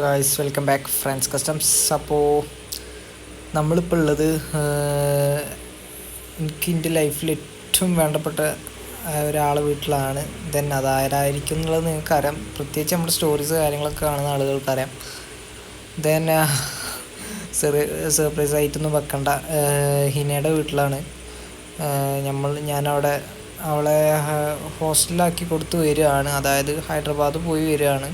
Guys, welcome back friends customs. അപ്പോൾ നമ്മളിപ്പോൾ ഉള്ളത് എനിക്ക് എൻ്റെ ലൈഫിൽ ഏറ്റവും വേണ്ടപ്പെട്ട ഒരാളെ വീട്ടിലാണ്. ദെൻ അതാരായിരിക്കും എന്നുള്ളത് നിങ്ങൾക്കറിയാം. പ്രത്യേകിച്ച് നമ്മുടെ സ്റ്റോറീസ് കാര്യങ്ങളൊക്കെ കാണുന്ന ആളുകൾക്കറിയാം. ദെൻ സർപ്രൈസ് ആയിട്ടൊന്നും വെക്കണ്ട, ഹിനയുടെ വീട്ടിലാണ്. ഞാനവിടെ അവളെ ഹോസ്റ്റലിലാക്കി കൊടുത്ത് വരികയാണ്, അതായത് ഹൈദരാബാദ് പോയി വരികയാണ്.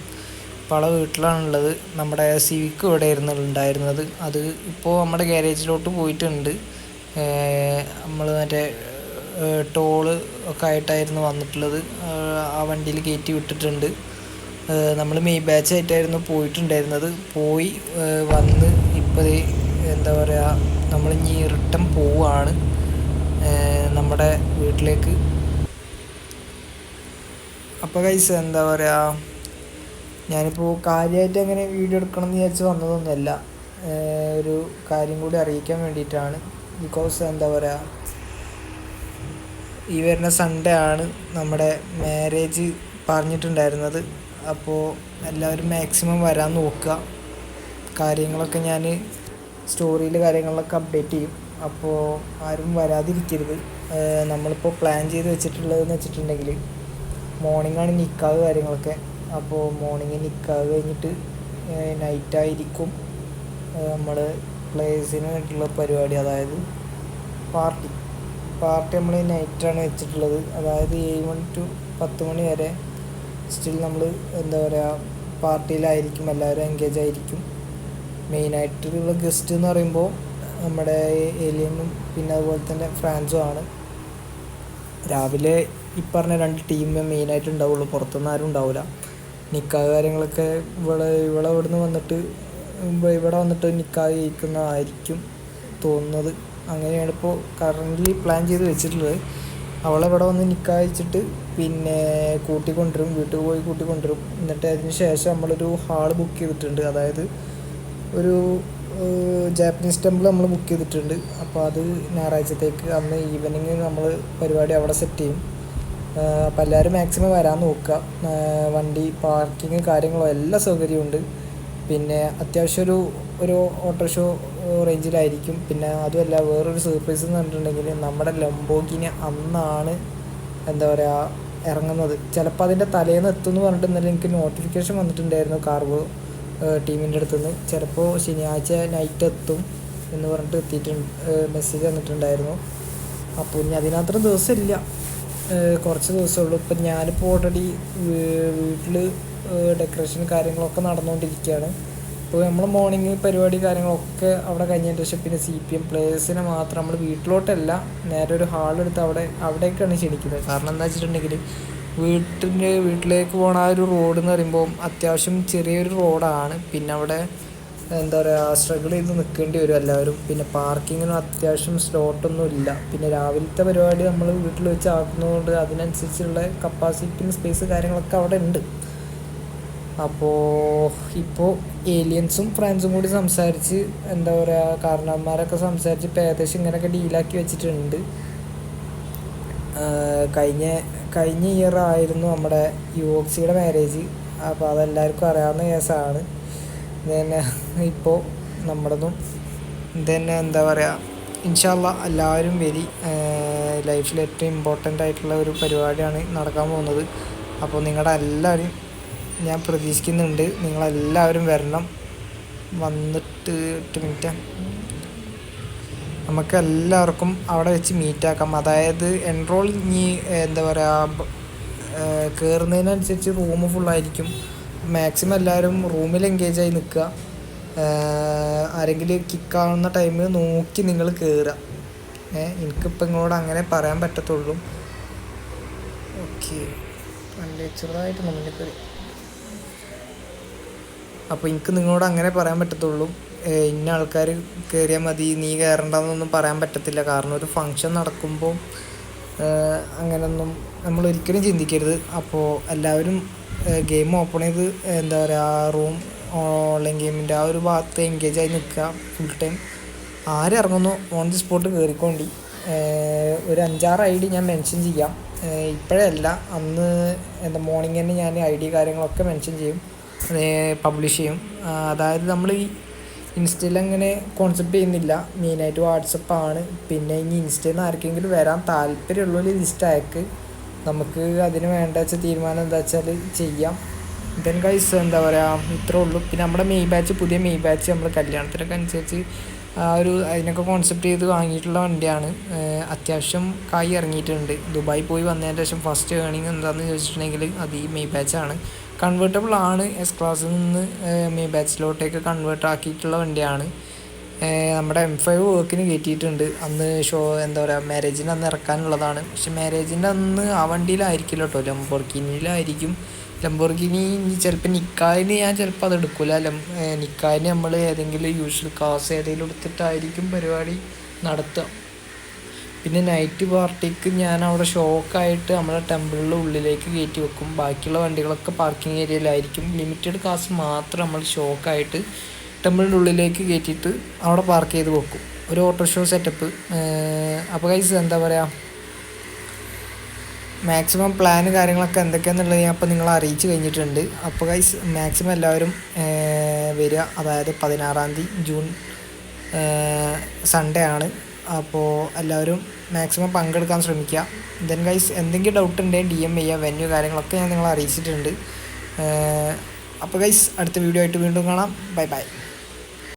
ഇപ്പോൾ അവളെ വീട്ടിലാണുള്ളത്. നമ്മുടെ സിവിക്ക് ഇവിടെ ഉണ്ടായിരുന്നത്, അത് ഇപ്പോൾ നമ്മുടെ ഗ്യാരേജിലോട്ട് പോയിട്ടുണ്ട്. നമ്മൾ മറ്റേ ടോള് ഒക്കെ ആയിട്ടായിരുന്നു വന്നിട്ടുള്ളത്, ആ വണ്ടിയിൽ കയറ്റി വിട്ടിട്ടുണ്ട്. നമ്മൾ മെയ് ബാച്ചായിട്ടായിരുന്നു പോയിട്ടുണ്ടായിരുന്നത്. പോയി വന്ന് ഇപ്പോൾ എന്താ പറയുക, നമ്മളിനി റിട്ടേൺ പോവുകയാണ് നമ്മുടെ വീട്ടിലേക്ക്. അപ്പോൾ ഗൈസ്, എന്താ പറയുക, ഞാനിപ്പോൾ കാര്യമായിട്ട് അങ്ങനെ വീഡിയോ എടുക്കണം എന്ന് വിചാരിച്ച് വന്നതൊന്നുമല്ല, ഒരു കാര്യം കൂടി അറിയിക്കാൻ വേണ്ടിയിട്ടാണ്. ബിക്കോസ് എന്താ പറയുക, ഈ വരുന്ന സൺഡേ ആണ് നമ്മുടെ മാരേജ് പറഞ്ഞിട്ടുണ്ടായിരുന്നത്. അപ്പോൾ എല്ലാവരും മാക്സിമം വരാൻ നോക്കുക. കാര്യങ്ങളൊക്കെ ഞാൻ സ്റ്റോറിയിൽ കാര്യങ്ങളിലൊക്കെ അപ്ഡേറ്റ് ചെയ്യും. അപ്പോൾ ആരും വരാതിരിക്കരുത്. നമ്മളിപ്പോൾ പ്ലാൻ ചെയ്ത് വെച്ചിട്ടുള്ളതെന്ന് വെച്ചിട്ടുണ്ടെങ്കിൽ മോർണിംഗാണ് നിക്കാഹ് കാര്യങ്ങളൊക്കെ. അപ്പോൾ മോർണിംഗ് നിക്കാഹ് കഴിഞ്ഞിട്ട് നൈറ്റായിരിക്കും നമ്മൾ പ്ലേസിന് വേണ്ടിയിട്ടുള്ള പരിപാടി, അതായത് പാർട്ടി നമ്മൾ നൈറ്റാണ് വെച്ചിട്ടുള്ളത്. അതായത് 7 മണി ടു 10 മണി വരെ സ്റ്റിൽ നമ്മൾ എന്താ പറയുക, പാർട്ടിയിലായിരിക്കും, എല്ലാവരും എൻഗേജ് ആയിരിക്കും. മെയിനായിട്ടുള്ള ഗസ്റ്റ് എന്ന് പറയുമ്പോൾ നമ്മുടെ ഏലിയനും പിന്നെ അതുപോലെ തന്നെ ഫ്രാൻസും ആണ്. രാവിലെ ഈ പറഞ്ഞ 2 ടീം മെയിനായിട്ട് ഉണ്ടാവുള്ളൂ, പുറത്തുനിന്ന് ആരും ഉണ്ടാവില്ല. നിക്കാഹ് കാര്യങ്ങളൊക്കെ ഇവിടെ വന്നിട്ട് നിക്കാഹ് കഴിക്കുന്നതായിരിക്കും തോന്നുന്നത്. അങ്ങനെയാണ് ഇപ്പോൾ കറൻ്റ്ലി പ്ലാൻ ചെയ്ത് വെച്ചിട്ടുള്ളത്. അവളിവിടെ വന്ന് നിക്കാഹ് കഴിച്ചിട്ട് പിന്നെ വീട്ടിൽ പോയി കൂട്ടിക്കൊണ്ടുവരും. എന്നിട്ട് അതിന് ശേഷം നമ്മളൊരു ഹാള് ബുക്ക് ചെയ്തിട്ടുണ്ട്, അതായത് ഒരു ജാപ്പനീസ് ടെമ്പിൾ നമ്മൾ ബുക്ക് ചെയ്തിട്ടുണ്ട്. അപ്പോൾ അത് ഞായറാഴ്ചത്തേക്ക് അന്ന് ഈവനിങ് നമ്മൾ പരിപാടി അവിടെ സെറ്റ് ചെയ്യും. അപ്പോൾ എല്ലാവരും മാക്സിമം വരാൻ നോക്കുക. വണ്ടി പാർക്കിങ് കാര്യങ്ങളോ എല്ലാ സൗകര്യമുണ്ട്. പിന്നെ അത്യാവശ്യം ഒരു ഓട്ടോഷോ റേഞ്ചിലായിരിക്കും. പിന്നെ അതുമല്ല, വേറൊരു സർപ്രൈസ് എന്ന് പറഞ്ഞിട്ടുണ്ടെങ്കിൽ നമ്മുടെ ലംബോർഗിനി അന്നാണ് എന്താ പറയുക ഇറങ്ങുന്നത്. ചിലപ്പോൾ അതിൻ്റെ തലേന്ന് എത്തുമെന്ന് പറഞ്ഞിട്ട് ഇന്നലെ എനിക്ക് നോട്ടിഫിക്കേഷൻ വന്നിട്ടുണ്ടായിരുന്നു കാർഗോ ടീമിൻ്റെ അടുത്തുനിന്ന്. ചിലപ്പോൾ ശനിയാഴ്ച നൈറ്റ് എത്തും എന്ന് പറഞ്ഞിട്ട് മെസ്സേജ് വന്നിട്ടുണ്ടായിരുന്നു. അപ്പോൾ ഇനി അതിനത്ര ദിവസമില്ല, കുറച്ച് ദിവസമുള്ളൂ. ഇപ്പം ഞാനിപ്പോൾ ഓൾറെഡി വീട്ടിൽ ഡെക്കറേഷൻ കാര്യങ്ങളൊക്കെ നടന്നുകൊണ്ടിരിക്കുകയാണ്. ഇപ്പോൾ നമ്മൾ മോർണിംഗ് പരിപാടി കാര്യങ്ങളൊക്കെ അവിടെ കഴിഞ്ഞതിന് ശേഷം പിന്നെ CPM പ്ലേയേഴ്സിനെ മാത്രം നമ്മൾ വീട്ടിലോട്ടല്ല, നേരെ ഒരു ഹാളെടുത്ത് അവിടേക്കാണ് ക്ഷണിക്കുന്നത്. കാരണം എന്താ വെച്ചിട്ടുണ്ടെങ്കിൽ വീട്ടിലേക്ക് പോകണ ആ ഒരു റോഡ് എന്ന് പറയുമ്പോൾ അത്യാവശ്യം ചെറിയൊരു റോഡാണ്. പിന്നെ അവിടെ എന്താ പറയുക, സ്ട്രഗിൾ ചെയ്ത് നിൽക്കേണ്ടി വരും എല്ലാവരും. പിന്നെ പാർക്കിങ്ങിനും അത്യാവശ്യം സ്ലോട്ടൊന്നും ഇല്ല. പിന്നെ രാവിലത്തെ പരിപാടി നമ്മൾ വീട്ടിൽ വെച്ച് ആക്കുന്നതുകൊണ്ട് അതിനനുസരിച്ചുള്ള കപ്പാസിറ്റിയും സ്പേസ് കാര്യങ്ങളൊക്കെ അവിടെ ഉണ്ട്. അപ്പോൾ ഇപ്പോൾ ഏലിയൻസും ഫ്രാൻസും കൂടി സംസാരിച്ച് എന്താ പറയുക, കാരണവന്മാരൊക്കെ സംസാരിച്ച് ഇപ്പോൾ ഏകദേശം ഇങ്ങനെയൊക്കെ ഡീലാക്കി വെച്ചിട്ടുണ്ട്. കഴിഞ്ഞ ഇയർ ആയിരുന്നു നമ്മുടെ യുവോക്സിയുടെ മാരേജ്. അപ്പോൾ അതെല്ലാവർക്കും അറിയാവുന്ന കേസാണ്. പിന്നെ ഇപ്പോൾ നമ്മുടേതും തന്നെ എന്താ പറയുക, ഇൻഷാ അല്ലാഹ് എല്ലാവരും വരി. ലൈഫിൽ ഏറ്റവും ഇമ്പോർട്ടൻ്റ് ആയിട്ടുള്ള ഒരു പരിപാടിയാണ് നടക്കാൻ പോകുന്നത്. അപ്പോൾ നിങ്ങളുടെ എല്ലാവരും ഞാൻ പ്രതീക്ഷിക്കുന്നുണ്ട്, നിങ്ങളെല്ലാവരും വരണം. വന്നിട്ട് 8 മിനിറ്റ് നമുക്ക് എല്ലാവർക്കും അവിടെ വെച്ച് മീറ്റാക്കാം. അതായത് എൻറോൾ ഇനി എന്താ പറയുക, കയറുന്നതിനനുസരിച്ച് റൂം ഫുള്ളായിരിക്കും. മാക്സിമം എല്ലാവരും റൂമിൽ എൻഗേജായി നിൽക്കുക. ആരെങ്കിലും കിക്കാവുന്ന ടൈം നോക്കി നിങ്ങൾ കയറുക. എനിക്കിപ്പോൾ ഇങ്ങോട്ട് അങ്ങനെ പറയാൻ പറ്റത്തുള്ളൂ. ഓക്കെ, ചെറുതായിട്ട് നമ്മൾ കയറി. അപ്പോൾ എനിക്ക് നിങ്ങളോട് അങ്ങനെ പറയാൻ പറ്റത്തുള്ളൂ, ഇന്ന ആൾക്കാർ കയറിയാൽ മതി, നീ കയറണ്ടെന്നൊന്നും പറയാൻ പറ്റത്തില്ല. കാരണം ഒരു ഫങ്ഷൻ നടക്കുമ്പോൾ അങ്ങനെയൊന്നും നമ്മൾ ഒരിക്കലും ചിന്തിക്കരുത്. അപ്പോൾ എല്ലാവരും ഗെയിം ഓപ്പൺ ചെയ്ത് എന്താ പറയുക, റൂം ഓൺലൈൻ ഗെയിമിൻ്റെ ആ ഒരു ഭാഗത്ത് എൻഗേജായി നിൽക്കുക ഫുൾ ടൈം. ആരിറങ്ങുന്നു ഓൺ ദി സ്പോട്ട് കയറിക്കൊണ്ടി. ഒരു 5-6 ID ഞാൻ മെൻഷൻ ചെയ്യാം. ഇപ്പോഴല്ല, അന്ന് മോർണിംഗ് തന്നെ ഞാൻ ID കാര്യങ്ങളൊക്കെ മെൻഷൻ ചെയ്യും. പബ്ലിഷ് ചെയ്യും. അതായത് നമ്മൾ ഈ ഇൻസ്റ്റയിൽ അങ്ങനെ കോൺസെപ്റ്റ് ചെയ്യുന്നില്ല, മെയിനായിട്ട് വാട്സപ്പാണ്. പിന്നെ ഇനി ഇൻസ്റ്റയിൽ നിന്ന് ആർക്കെങ്കിലും വരാൻ താല്പര്യമുള്ളൊരു ലിസ്റ്റ് അയക്ക്, നമുക്ക് അതിന് വേണ്ട വെച്ചാൽ തീരുമാനം എന്താ വെച്ചാൽ ചെയ്യാം. ദെൻ ഗൈസ് എന്താ പറയുക, ഇത്രേ ഉള്ളൂ. പിന്നെ നമ്മുടെ പുതിയ മെയ് ബാച്ച് നമ്മൾ കല്യാണത്തിനൊക്കെ അനുസരിച്ച് അതിനൊക്കെ കോൺസെപ്റ്റ് ചെയ്ത് വാങ്ങിയിട്ടുള്ള വണ്ടിയാണ്. അത്യാവശ്യം കായ് ഇറങ്ങിയിട്ടുണ്ട്. ദുബായി പോയി വന്നതിന് ശേഷം ഫസ്റ്റ് ഏണിങ് എന്താണെന്ന് ചോദിച്ചിട്ടുണ്ടെങ്കിൽ അത് ഈ മെയ് ബാച്ചാണ്. കൺവേർട്ടബിൾ ആണ്, എസ് ക്ലാസ്സിൽ നിന്ന് മെയ് ബാച്ചിലോട്ടേക്ക് കൺവേർട്ട് ആക്കിയിട്ടുള്ള വണ്ടിയാണ്. നമ്മുടെ M5 വർക്കിന് കയറ്റിയിട്ടുണ്ട്. അന്ന് എന്താ പറയുക, മാരേജിന് അന്ന് ഇറക്കാനുള്ളതാണ്. പക്ഷെ മാരേജിൻ്റെ അന്ന് ആ വണ്ടിയിലായിരിക്കില്ല കേട്ടോ, ലംബോർഗിനിയിലായിരിക്കും. ലംബോർഗിനി ചിലപ്പോൾ നിക്കാഹിന് ഞാൻ ചിലപ്പോൾ അത് എടുക്കില്ല. നിക്കാഹിന് നമ്മൾ ഏതെങ്കിലും യൂഷ്വൽ കാസ് ഏതെങ്കിലും എടുത്തിട്ടായിരിക്കും പരിപാടി നടത്തുക. പിന്നെ നൈറ്റ് പാർട്ടിക്ക് ഞാൻ അവിടെ ഷോക്കായിട്ട് നമ്മുടെ ടെമ്പിളിൻ്റെ ഉള്ളിലേക്ക് കയറ്റി വെക്കും. ബാക്കിയുള്ള വണ്ടികളൊക്കെ പാർക്കിംഗ് ഏരിയയിലായിരിക്കും. ലിമിറ്റഡ് കാസ് മാത്രം നമ്മൾ ഷോക്കായിട്ട് ടെമ്പിളിൻ്റെ ഉള്ളിലേക്ക് കയറ്റിയിട്ട് അവിടെ പാർക്ക് ചെയ്ത് വെക്കും. ഒരു ഓട്ടോ ഷോ സെറ്റപ്പ്. അപ്പോൾ ഗൈസ് എന്താ പറയുക, മാക്സിമം പ്ലാന് കാര്യങ്ങളൊക്കെ എന്തൊക്കെയാണെന്നുള്ളത് ഞാൻ അപ്പോൾ നിങ്ങളെ അറിയിച്ച് കഴിഞ്ഞിട്ടുണ്ട്. അപ്പോൾ ഗൈസ് മാക്സിമം എല്ലാവരും വരിക. അതായത് 16-ാം തീയതി ജൂൺ സൺഡേ ആണ്. അപ്പോൾ എല്ലാവരും മാക്സിമം പങ്കെടുക്കാൻ ശ്രമിക്കുക. ദെൻ ഗൈസ് എന്തെങ്കിലും ഡൗട്ട് ഉണ്ടെങ്കിൽ DM ചെയ്യുക. വെന്യൂ കാര്യങ്ങളൊക്കെ ഞാൻ നിങ്ങളെ അറിയിച്ചിട്ടുണ്ട്. അപ്പോൾ ഗൈസ് അടുത്ത വീഡിയോ ആയിട്ട് വീണ്ടും കാണാം. Bye bye.